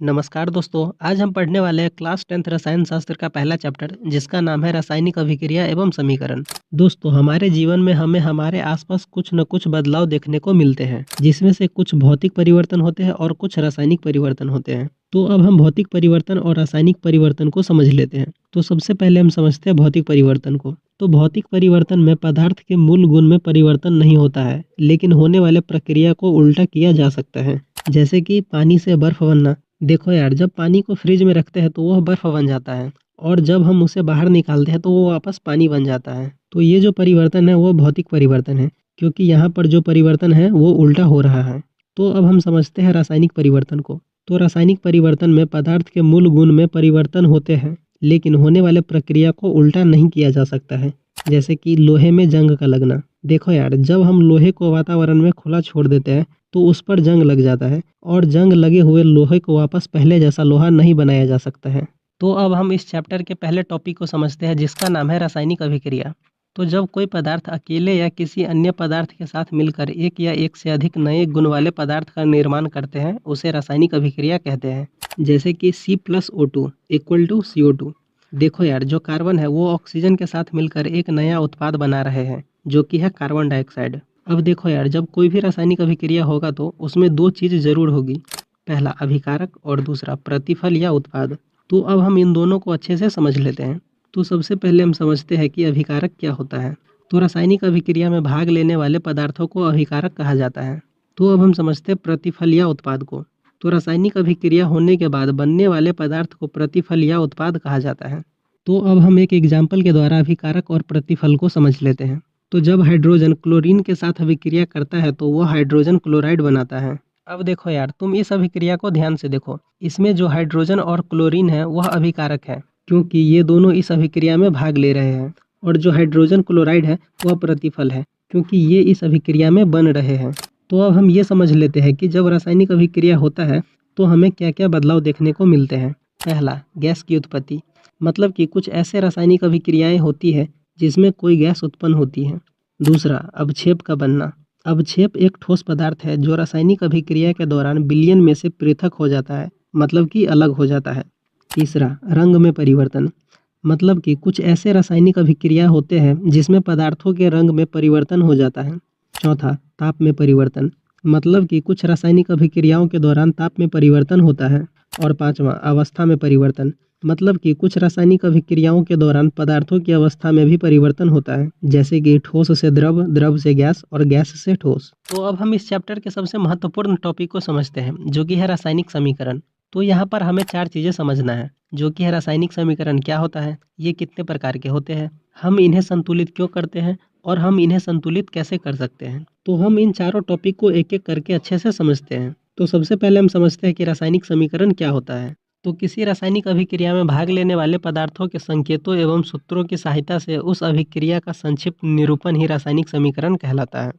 नमस्कार दोस्तों, आज हम पढ़ने वाले हैं क्लास 10th रसायन शास्त्र का पहला चैप्टर जिसका नाम है रासायनिक अभिक्रिया एवं समीकरण। दोस्तों, हमारे जीवन में हमें हमारे आसपास कुछ न कुछ बदलाव देखने को मिलते हैं, जिसमें से कुछ भौतिक परिवर्तन होते हैं और कुछ रासायनिक परिवर्तन होते हैं। तो अब हम भौतिक परिवर्तन और रासायनिक परिवर्तन को समझ लेते हैं। तो सबसे पहले हम समझते हैं भौतिक परिवर्तन को। तो भौतिक परिवर्तन में पदार्थ के मूल गुण में परिवर्तन नहीं होता है, लेकिन होने वाले प्रक्रिया को उल्टा किया जा सकता है। जैसे कि पानी से बर्फ बनना। देखो यार, जब पानी को फ्रिज में रखते हैं तो वह बर्फ बन जाता है, और जब हम उसे बाहर निकालते हैं तो वो वापस पानी बन जाता है। तो ये जो परिवर्तन है वो भौतिक परिवर्तन है, क्योंकि यहाँ पर जो परिवर्तन है वो उल्टा हो रहा है। तो अब हम समझते हैं रासायनिक परिवर्तन को। तो रासायनिक परिवर्तन में पदार्थ के मूल गुण में परिवर्तन होते हैं, लेकिन होने वाले प्रक्रिया को उल्टा नहीं किया जा सकता है। जैसे कि लोहे में जंग का लगना। देखो यार, जब हम लोहे को वातावरण में खुला छोड़ देते हैं तो उस पर जंग लग जाता है, और जंग लगे हुए लोहे को वापस पहले जैसा लोहा नहीं बनाया जा सकता है। तो अब हम इस चैप्टर के पहले टॉपिक को समझते हैं, जिसका नाम है रासायनिक अभिक्रिया। तो जब कोई पदार्थ अकेले या किसी अन्य पदार्थ के साथ मिलकर एक या एक से अधिक नए गुण वाले पदार्थ का निर्माण करते हैं, उसे रासायनिक अभिक्रिया कहते हैं। जैसे कि C+O2 इक्वल टू CO2। देखो यार, जो कार्बन है वो ऑक्सीजन के साथ मिलकर एक नया उत्पाद बना रहे हैं, जो कि है कार्बन डाइऑक्साइड। अब देखो यार, जब कोई भी रासायनिक अभिक्रिया होगा तो उसमें दो चीज़ जरूर होगी। पहला अभिकारक और दूसरा प्रतिफल या उत्पाद। तो अब हम इन दोनों को अच्छे से समझ लेते हैं। तो सबसे पहले हम समझते हैं कि अभिकारक क्या होता है। तो रासायनिक अभिक्रिया में भाग लेने वाले पदार्थों को अभिकारक कहा जाता है। तो अब हम समझते हैं प्रतिफल या उत्पाद को। तो रासायनिक अभिक्रिया होने के बाद बनने वाले पदार्थ को प्रतिफल या उत्पाद कहा जाता है। तो अब हम एक एग्जाम्पल के द्वारा अभिकारक और प्रतिफल को समझ लेते हैं। तो जब हाइड्रोजन क्लोरीन के साथ अभिक्रिया करता है तो वह हाइड्रोजन क्लोराइड बनाता है। अब देखो यार, तुम इस अभिक्रिया को ध्यान से देखो। इसमें जो हाइड्रोजन और क्लोरीन है वह अभिकारक है, क्योंकि ये दोनों इस अभिक्रिया में भाग ले रहे हैं। और जो हाइड्रोजन क्लोराइड है वह प्रतिफल है, क्योंकि ये इस अभिक्रिया में बन रहे हैं। तो अब हम ये समझ लेते हैं कि जब रासायनिक अभिक्रिया होता है तो हमें क्या क्या बदलाव देखने को मिलते हैं। पहला, गैस की उत्पत्ति। मतलब कि कुछ ऐसे रासायनिक अभिक्रियाएं होती है जिसमें कोई गैस उत्पन्न होती है। दूसरा, अवक्षेप का बनना। अवक्षेप एक ठोस पदार्थ है जो रासायनिक अभिक्रिया के दौरान विलयन में से पृथक हो जाता है, मतलब कि अलग हो जाता है। तीसरा, रंग में परिवर्तन। मतलब कि कुछ ऐसे रासायनिक अभिक्रिया होते हैं जिसमें पदार्थों के रंग में परिवर्तन हो जाता है। चौथा, ताप में परिवर्तन। मतलब कि कुछ रासायनिक अभिक्रियाओं के दौरान ताप में परिवर्तन होता है। और पांचवा, अवस्था में परिवर्तन। मतलब कि कुछ रासायनिक अभिक्रियाओं के दौरान पदार्थों की अवस्था में भी परिवर्तन होता है, जैसे कि ठोस से द्रव, द्रव से गैस और गैस से ठोस। तो अब हम इस चैप्टर के सबसे महत्वपूर्ण टॉपिक को समझते हैं, जो कि है रासायनिक समीकरण। तो यहाँ पर हमें चार चीज़ें समझना है, जो कि है रासायनिक समीकरण क्या होता है, ये कितने प्रकार के होते हैं, हम इन्हें संतुलित क्यों करते हैं, और हम इन्हें संतुलित कैसे कर सकते हैं। तो हम इन चारों टॉपिक को एक एक करके अच्छे से समझते हैं। तो सबसे पहले हम समझते हैं कि रासायनिक समीकरण क्या होता है। तो किसी रासायनिक अभिक्रिया में भाग लेने वाले पदार्थों के संकेतों एवं सूत्रों की सहायता से उस अभिक्रिया का संक्षिप्त निरूपण ही रासायनिक समीकरण कहलाता है।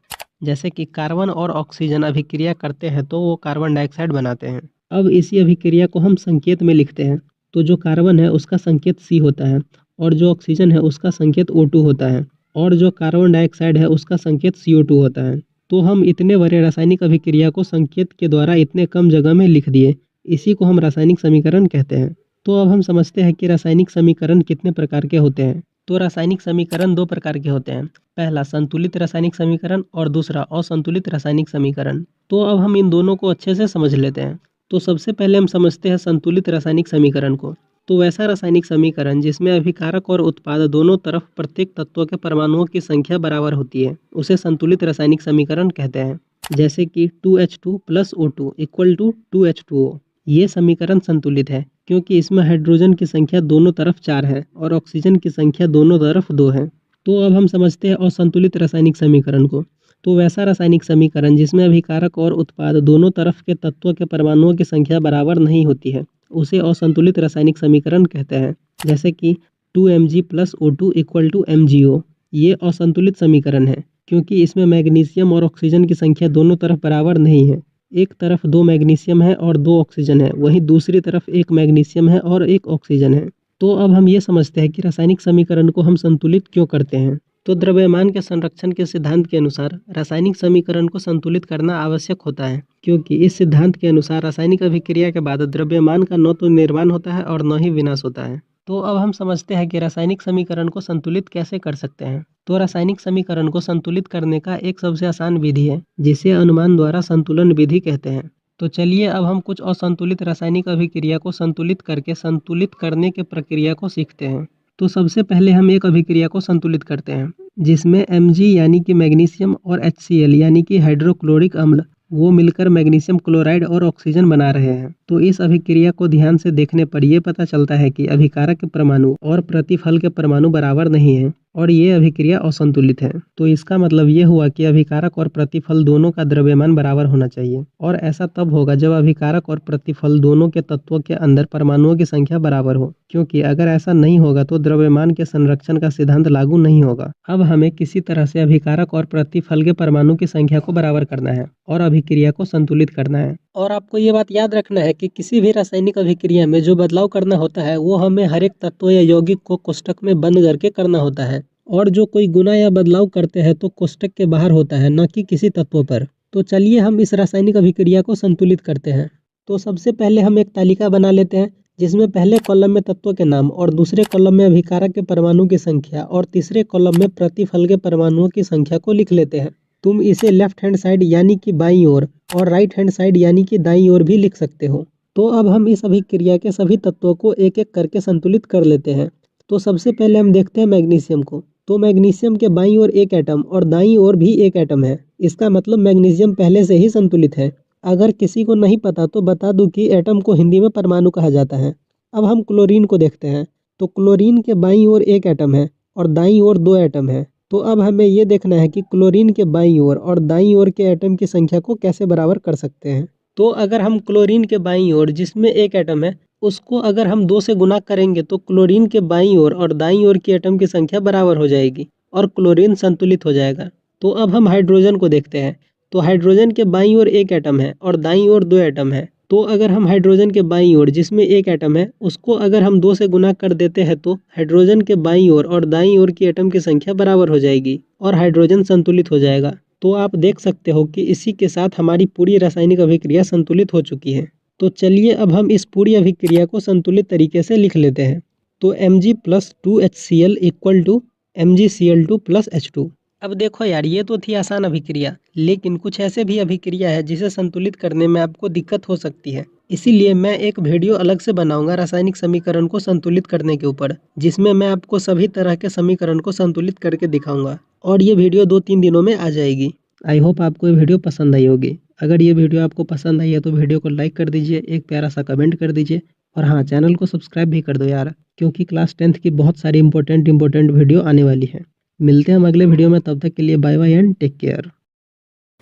जैसे कि कार्बन और ऑक्सीजन अभिक्रिया करते हैं तो वो कार्बन डाइऑक्साइड बनाते हैं। अब इसी अभिक्रिया को हम संकेत में लिखते हैं। तो जो कार्बन है उसका संकेत C होता है, और जो ऑक्सीजन है उसका संकेत O2 होता है, और जो कार्बन डाइऑक्साइड है उसका संकेत CO2 होता है। तो हम इतने बड़े रासायनिक अभिक्रिया को संकेत के द्वारा इतने कम जगह में लिख दिए। इसी को हम रासायनिक समीकरण कहते हैं। तो अब हम समझते हैं कि रासायनिक समीकरण कितने प्रकार के होते हैं। तो रासायनिक समीकरण दो प्रकार के होते हैं। पहला, संतुलित रासायनिक समीकरण, और दूसरा असंतुलित रासायनिक समीकरण। तो अब हम इन दोनों को अच्छे से समझ लेते हैं। तो सबसे पहले हम समझते हैं संतुलित रासायनिक समीकरण को। तो वैसा रासायनिक समीकरण जिसमें अभिकारक और उत्पाद दोनों तरफ प्रत्येक तत्व के परमाणुओं की संख्या बराबर होती है, उसे संतुलित रासायनिक समीकरण कहते हैं। जैसे कि 2H2 + O2 equal to 2H2O। ये समीकरण संतुलित है, क्योंकि इसमें हाइड्रोजन की संख्या दोनों तरफ 4 है और ऑक्सीजन की संख्या दोनों तरफ 2 है। तो अब हम समझते हैं असंतुलित रासायनिक समीकरण को। तो वैसा रासायनिक समीकरण जिसमें अभिकारक और उत्पाद दोनों तरफ के तत्वों के परमाणुओं की संख्या बराबर नहीं होती है, उसे असंतुलित रासायनिक समीकरण कहते हैं। जैसे कि 2Mg + O2 equal to MgO। ये असंतुलित समीकरण है, क्योंकि इसमें मैग्नीशियम और ऑक्सीजन की संख्या दोनों तरफ बराबर नहीं है। एक तरफ 2 मैग्नीशियम है और 2 ऑक्सीजन है, वहीं दूसरी तरफ 1 मैग्नीशियम है और 1 ऑक्सीजन है। तो अब हम ये समझते हैं कि रासायनिक समीकरण को हम संतुलित क्यों करते हैं। तो द्रव्यमान के संरक्षण के सिद्धांत के अनुसार रासायनिक समीकरण को संतुलित करना आवश्यक होता है, क्योंकि इस सिद्धांत के अनुसार रासायनिक अभिक्रिया के बाद द्रव्यमान का न तो निर्माण होता है और न ही विनाश होता है। तो अब हम समझते हैं कि रासायनिक समीकरण को संतुलित कैसे कर सकते हैं। तो रासायनिक समीकरण को संतुलित करने का एक सबसे आसान विधि है, जिसे अनुमान द्वारा संतुलन विधि कहते हैं। तो चलिए अब हम कुछ असंतुलित रासायनिक अभिक्रिया को संतुलित करके संतुलित करने के प्रक्रिया को सीखते हैं। तो सबसे पहले हम एक अभिक्रिया को संतुलित करते हैं, जिसमें Mg यानी कि मैग्नीशियम और HCl यानी कि हाइड्रोक्लोरिक अम्ल वो मिलकर मैग्नीशियम क्लोराइड और ऑक्सीजन बना रहे हैं। तो इस अभिक्रिया को ध्यान से देखने पर यह पता चलता है कि अभिकारक के परमाणु और प्रतिफल के परमाणु बराबर नहीं है और ये अभिक्रिया असंतुलित है। तो इसका मतलब ये हुआ कि अभिकारक और प्रतिफल दोनों का द्रव्यमान बराबर होना चाहिए, और ऐसा तब होगा जब अभिकारक और प्रतिफल दोनों के तत्वों के अंदर परमाणुओं की संख्या बराबर हो, क्योंकि अगर ऐसा नहीं होगा तो द्रव्यमान के संरक्षण का सिद्धांत लागू नहीं होगा। अब हमें किसी तरह से अभिकारक और प्रतिफल के परमाणु की संख्या को बराबर करना है और अभिक्रिया को संतुलित करना है। और आपको ये बात याद रखना है कि किसी भी रासायनिक अभिक्रिया में जो बदलाव करना होता है वो हमें हर एक तत्व या यौगिक को कोष्टक में बंद करके करना होता है, और जो कोई गुना या बदलाव करते हैं तो कोष्टक के बाहर होता है, न कि किसी तत्व पर। तो चलिए हम इस रासायनिक अभिक्रिया को संतुलित करते हैं। तो सबसे पहले हम एक तालिका बना लेते हैं, जिसमें पहले कॉलम में तत्व के नाम और दूसरे कॉलम में अभिकारक के परमाणु की संख्या और तीसरे कॉलम में प्रतिफल के परमाणुओं की संख्या को लिख लेते हैं। तुम इसे लेफ्ट हैंड साइड यानी कि बाईं ओर और राइट हैंड साइड यानी कि दाईं ओर भी लिख सकते हो। तो अब हम इस अभिक्रिया के सभी तत्वों को एक एक करके संतुलित कर लेते हैं। तो सबसे पहले हम देखते हैं मैग्नीशियम को। तो मैग्नीशियम के बाईं ओर एक एटम और दाईं ओर भी एक एटम है। इसका मतलब मैग्नीशियम पहले से ही संतुलित है। अगर किसी को नहीं पता तो बता दूं कि एटम को हिंदी में परमाणु कहा जाता है। अब हम क्लोरीन को देखते हैं। तो क्लोरीन के बाईं ओर एक एटम है और दाईं ओर दो एटम है। तो अब हमें ये देखना है कि क्लोरीन के बाईं ओर और दाईं ओर के एटम की संख्या को कैसे बराबर कर सकते हैं। तो अगर हम क्लोरीन के बाईं ओर जिसमें एक एटम है उसको अगर हम 2 से गुना करेंगे तो क्लोरीन के बाईं ओर और दाईं ओर के एटम की संख्या बराबर हो जाएगी और क्लोरीन संतुलित हो जाएगा। तो अब हम हाइड्रोजन को देखते हैं। तो हाइड्रोजन के बाईं ओर एक एटम है और दाईं ओर 2 एटम है। तो अगर हम हाइड्रोजन के बाईं ओर जिसमें एक एटम है उसको अगर हम 2 से गुना कर देते हैं तो हाइड्रोजन के बाईं ओर और दाईं ओर की एटम की संख्या बराबर हो जाएगी और हाइड्रोजन संतुलित हो जाएगा। तो आप देख सकते हो कि इसी के साथ हमारी पूरी रासायनिक अभिक्रिया संतुलित हो चुकी है। तो चलिए अब हम इस पूरी अभिक्रिया को संतुलित तरीके से लिख लेते हैं। तो Mg+2HCl इक्वल टू MgCl2+H2। अब देखो यार, ये तो थी आसान अभिक्रिया, लेकिन कुछ ऐसे भी अभिक्रिया है जिसे संतुलित करने में आपको दिक्कत हो सकती है। इसीलिए मैं एक वीडियो अलग से बनाऊंगा रासायनिक समीकरण को संतुलित करने के ऊपर, जिसमें मैं आपको सभी तरह के समीकरण को संतुलित करके दिखाऊंगा, और ये वीडियो 2-3 दिनों में आ जाएगी। आई होप आपको ये वीडियो पसंद आई होगी। अगर ये वीडियो आपको पसंद आई है तो वीडियो को लाइक कर दीजिए, एक प्यारा सा कमेंट कर दीजिए, और हाँ, चैनल को सब्सक्राइब भी कर दो यार, क्योंकि क्लास 10th की बहुत सारी इंपॉर्टेंट वीडियो आने वाली है। मिलते हैं हम अगले वीडियो में, तब तक के लिए bye bye and take care.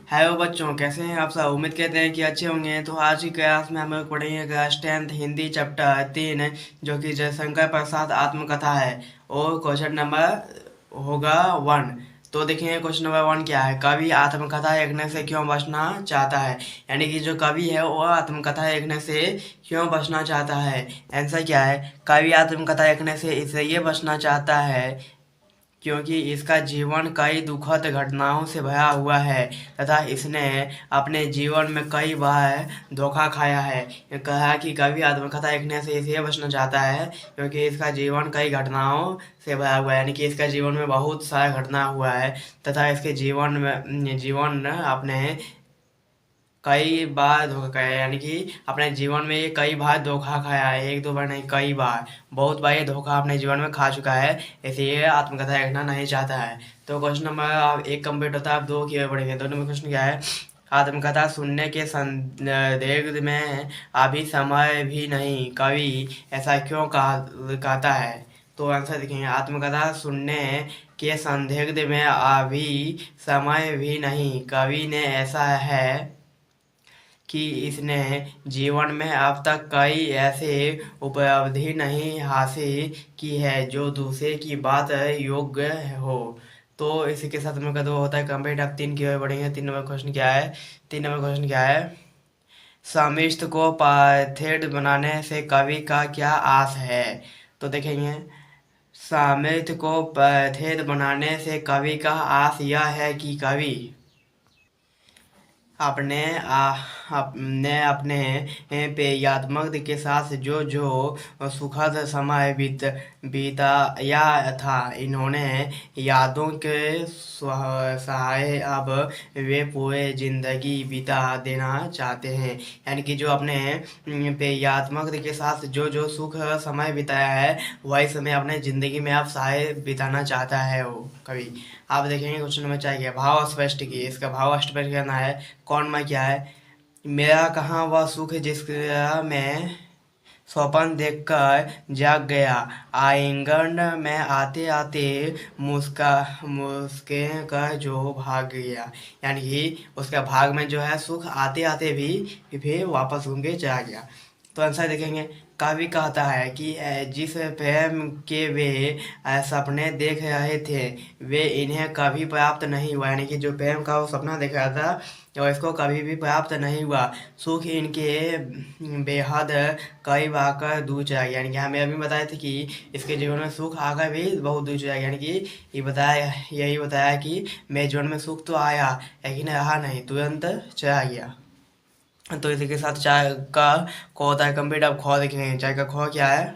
Hello बच्चों, कैसे हैं आप सब। उम्मीद करते हैं कि अच्छे होंगे। तो आज की क्लास में हम लोग पढ़ेंगे क्लास 10th हिंदी चैप्टर 3, जो कि जयशंकर प्रसाद आत्मकथा है, और क्वेश्चन नंबर होगा 1। तो देखिए क्वेश्चन नंबर 1 क्या है। कवि आत्मकथा लिखने से क्यों बचना चाहता है। यानी कि जो कवि है वो आत्मकथा लिखने से क्यों बचना चाहता है। आंसर क्या है। कवि आत्मकथा लिखने से इसलिए बचना चाहता है क्योंकि इसका जीवन कई दुखद घटनाओं से भरा हुआ है तथा इसने अपने जीवन में कई बार धोखा खाया है। ये कहा कि कवि आत्मकथा लिखने से इसलिए बचना चाहता है क्योंकि इसका जीवन कई घटनाओं से भरा हुआ है। यानी कि इसका जीवन में बहुत सारा घटना हुआ है तथा इसके जीवन अपने कई बार धोखा खाया है। यानी कि अपने जीवन में ये कई बार धोखा खाया है, एक दो बार नहीं, कई बार, बहुत बार ये धोखा अपने जीवन में खा चुका है, इसलिए आत्मकथा लिखना नहीं चाहता है। तो क्वेश्चन नंबर आप 1 कंप्लीट होता है, आप 2 की ओर बढ़ेंगे। 2 नंबर क्वेश्चन क्या है। आत्मकथा सुनने के संदिग्ध में अभी समय भी नहीं, कवि ऐसा क्यों कहता है। तो आंसर देखेंगे। आत्मकथा सुनने के संदिग्ध में अभी समय भी नहीं, कवि ने ऐसा है कि इसने जीवन में अब तक कई ऐसे उपलब्धि नहीं हासिल की है जो दूसरे की बात योग्य हो। तो इसी के साथ हम लोग का 2 होता है कंप्लीट। अब 3 की ओर बढ़ेंगे। 3 नंबर क्वेश्चन क्या है। 3 नंबर क्वेश्चन क्या है। समिष्ट को पाथेड बनाने से कवि का क्या आस है। तो देखेंगे सामर्थ्य को यथेद बनाने से कवि का आस यह है कि कवि अपने पेयात्मक के साथ जो जो सुखद समय बिताया था, इन्होंने यादों के सहाय अब वे पूरे जिंदगी बिता देना चाहते हैं। यानी कि जो अपने पेयात्मक के साथ जो जो सुख समय बिताया है, वही समय अपने जिंदगी में अब सहाय बिताना चाहता है वो कवि। आप देखेंगे क्वेश्चन नंबर 4 क्या भाव स्पष्ट की, इसका भाव स्पष्ट करना है। कौन में क्या है, मेरा कहाँ वह सुख जिसका मैं स्वप्न देखकर जाग गया, आंगन में आते आते मुस्के कर जो भाग गया। यानी कि उसका भाग में जो है सुख आते आते भी फिर वापस घूम के चला गया। तो आंसर देखेंगे, कवि कहता है कि जिस प्रेम के वे सपने देख रहे थे, वे इन्हें कभी प्राप्त नहीं हुआ। यानी कि जो प्रेम का वो सपना देख रहा था, और इसको कभी भी प्राप्त नहीं हुआ। सुख इनके बेहद कई आकर दूर चला गया। यानी कि हमें अभी बताए थे कि इसके जीवन में सुख आकर भी बहुत दूर चला गया। यानी कि यही बताया कि मेरे जीवन में सुख तो आया, लेकिन रहा नहीं, तुरंत चला गया। तो इसी के साथ चाय का ख होता है कंप्लीट। अब ख देखेंगे, चाय का ख क्या है,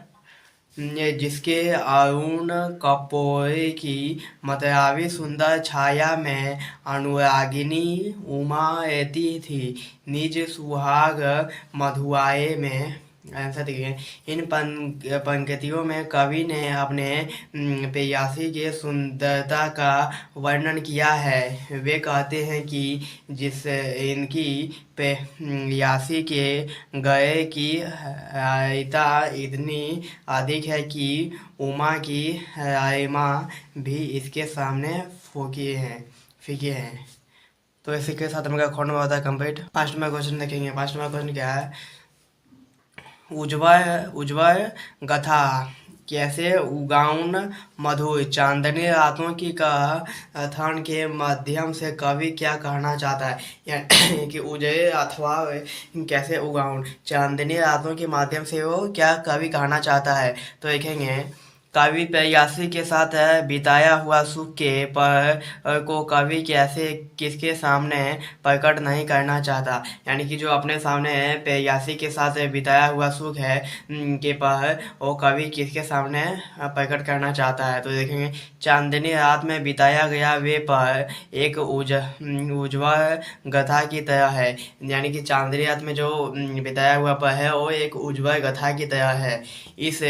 ये जिसके अरुण कपोरे की मतरावी सुंदर छाया में अनुरागिनी उमा रहती थी, निज सुहाग मधुआए में। आंसर देखिए, इन पंक्तियों में कवि ने अपने प्रेयसी के सुंदरता का वर्णन किया है। वे कहते हैं कि जिस इनकी प्रेयसी के गए की रायता इतनी अधिक है कि उमा की रायमा भी इसके सामने फीके हैं। तो इसी के साथ हमारा खंड में होता है कंप्लीट। फर्स्ट में क्वेश्चन देखेंगे। फर्स्ट में क्वेश्चन क्या है, उज्ज्वल गथा कैसे उगाउन मधुर चांदनी रातों की कथन के माध्यम से कवि क्या कहना चाहता है। यानी कि उजय अथवा कैसे उगाउन चांदनी रातों के माध्यम से वो क्या कवि कहना चाहता है। तो देखेंगे, कवि प्रेयसी के साथ बिताया हुआ सुख के पर को कवि कैसे किसके सामने प्रकट नहीं करना चाहता। यानी कि जो अपने सामने प्रेयसी के साथ बिताया हुआ सुख है के पर वो कवि किसके सामने प्रकट करना चाहता है। तो देखेंगे, चांदनी रात में बिताया गया वे पर एक उज्ज्वल गथा की तरह है। यानी कि चांदनी रात में जो बिताया हुआ पर है वो एक उज्ज्वल गथा की तरह है। इस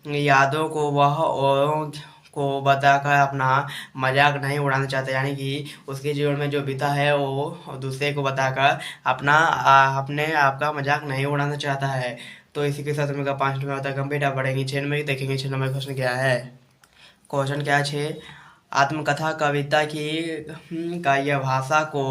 यादों को वह औरों को बताकर अपना मजाक नहीं उड़ाना चाहता। यानी कि उसके जीवन में जो बीता है वो दूसरे को बताकर अपने आप का मजाक नहीं उड़ाना चाहता है। तो इसी के साथ मेरा 5 नंबर होता है कंप्लीट। आप बढ़ेंगे 6 में देखेंगे 6 नंबर क्वेश्चन क्या है। क्वेश्चन क्या है 6, आत्मकथा कविता की काव्य भाषा को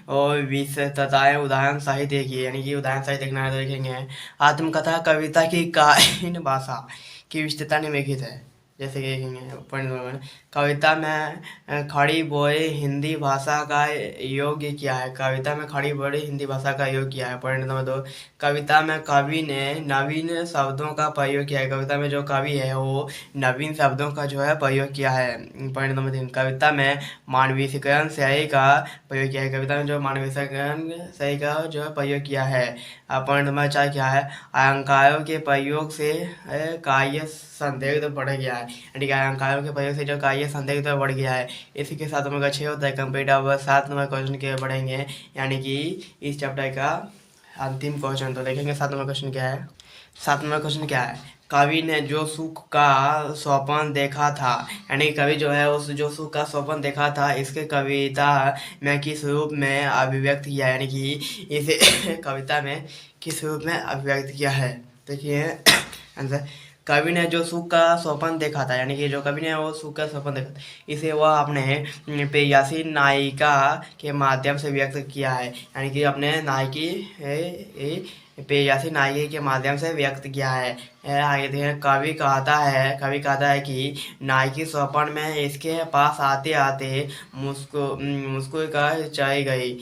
और विशेषताएं उदाहरण सहित देखिए। यानी कि उदाहरण सहित देखना है तो देखेंगे, आत्मकथा कविता की काव्य भाषा की विशेषता निम्नलिखित है। जैसे कि देखेंगे पॉइंट, कविता में खड़ी बोली हिंदी भाषा का योग्य क्या है। कविता में खड़ी बोली हिंदी भाषा का योग किया है। पॉइंट नंबर 2, कविता में कवि ने नवीन शब्दों का प्रयोग किया है। कविता में जो कवि है वो नवीन शब्दों का जो है प्रयोग किया है। पॉइंट नंबर 3, कविता में मानवीकरण शैली का प्रयोग किया है। कविता में जो मानवीकरण शैली का जो है प्रयोग किया है। पॉइंट नंबर 4 क्या है, अलंकारों के प्रयोग से काव्य संदिग्ध बढ़ गया है। यानी कि अलंकारों के प्रयोग से जो काव्य संदिग्ध बढ़ गया है। इसी के साथ नंबर 6 होता है कंप्लीट। अब 7 नंबर क्वेश्चन के बढ़ेंगे, यानी कि इस चैप्टर का अंतिम क्वेश्चन। तो देखेंगे 7 नंबर क्वेश्चन क्या है। 7 नंबर क्वेश्चन क्या है, कवि ने जो सुख का स्वप्न देखा था। यानी कवि जो है उस जो सुख का स्वप्न देखा था, इसके कविता में किस रूप में अभिव्यक्त किया। यानी कि इसे कविता में किस रूप में अभिव्यक्त किया है। देखिए आंसर, कवि ने जो सुख का स्वप्न देखा था। यानी कि जो कवि ने वो सुख का स्वप्न देखा था, इसे वह अपने प्रेयसी नायिका के माध्यम से व्यक्त किया है। यानी कि अपने नायकी पेयसी नायिका के माध्यम से व्यक्त किया है। आगे देखें, कवि कहता है कि नायकी स्वप्न में इसके पास आते आते मुस्कुरा चली गई।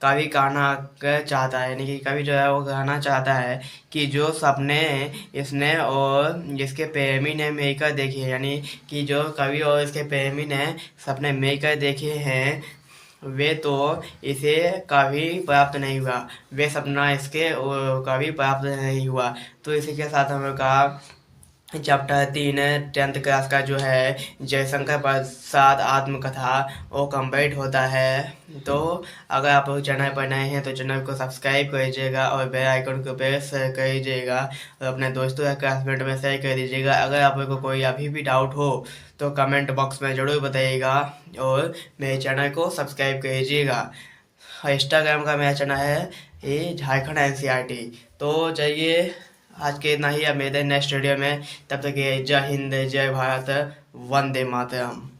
कवि चाहता है, यानी कि कवि जो है वो कहना चाहता है कि जो सपने इसने और इसके प्रेमी ने मिलकर देखे हैं, यानी कि जो कवि और इसके प्रेमी ने सपने मिलकर देखे हैं, वे तो इसे कभी प्राप्त नहीं हुआ। वे सपना इसके कभी प्राप्त नहीं हुआ। तो इसी के साथ हम लोग का चैप्टर 3 10th क्लास का जो है जयशंकर प्रसाद आत्मकथा वो कंप्लीट होता है। तो अगर आप लोग चैनल पर नए हैं तो चैनल को सब्सक्राइब कर दीजिएगा और बेल आइकन को प्रेस कर दीजिएगा और अपने दोस्तों या क्लासमेट में शेयर कर दीजिएगा। अगर आप लोग को कोई अभी भी डाउट हो तो कमेंट बॉक्स में ज़रूर बताइएगा और मेरे चैनल को सब्सक्राइब कर दीजिएगा। इंस्टाग्राम का मेरा चैनल है ये झारखंड NCERT। तो चलिए आज के इतना ही, अब मिलते हैं नेक्स्ट वीडियो में। तब तक ये जय हिंद, जय भारत, वंदे मातरम।